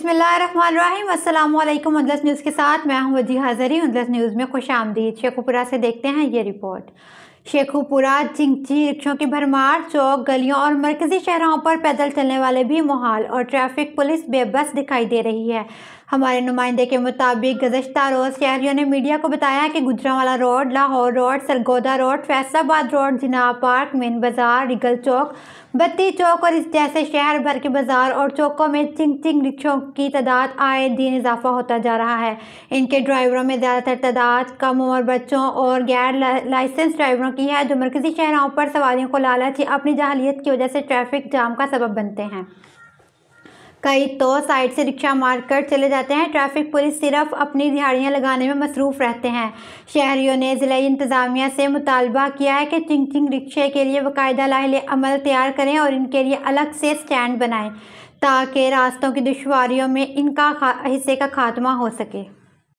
बिस्मिल्लाहिर्रहमानिर्रहीम। अस्सलाम वालेकुम। उंदलस न्यूज़ के साथ मैं हूं वजी हाज़री। उंदलस न्यूज़ में खुश आमदीद। शेखुपुरा से देखते हैं ये रिपोर्ट। शेखुपुरा चिंची रिक्शों की भरमार, चौक गलियों और मरकजी शहरों पर पैदल चलने वाले भी मुहाल और ट्रैफिक पुलिस बेबस दिखाई दे रही है। हमारे नुमाइंदे के मुताबिक गुज़श्ता रोज़ शहरियों ने मीडिया को बताया कि Gujranwala road, Lahore road, Sargodha road, Faisalabad road, Chenab park, main Bazaar, Regal Chowk, Batti Chowk और इस जैसे शहर भर के बाज़ार और चौकों में चिंग रिक्शों की तादाद आए दिन इजाफा होता जा रहा है। इनके ड्राइवरों में ज़्यादातर तादाद कम उम्र बच्चों और गैर लाइसेंस ड्राइवरों की है, जो मरकजी शहरों पर सवारियों को लालच या अपनी जाहलियत की वजह से ट्रैफिक जाम का सबब बनते हैं। कई तो साइड से रिक्शा मारकर चले जाते हैं। ट्रैफिक पुलिस सिर्फ अपनी दिहाड़ियां लगाने में मसरूफ़ रहते हैं। शहरियों ने ज़िला इंतज़ामिया से मुतालबा किया है कि चिंग रिक्शे के लिए बाकायदा लाइल अमल तैयार करें और इनके लिए अलग से स्टैंड बनाएं ताकि रास्तों की दुश्वारियों में इनका हिस्से का खात्मा हो सके।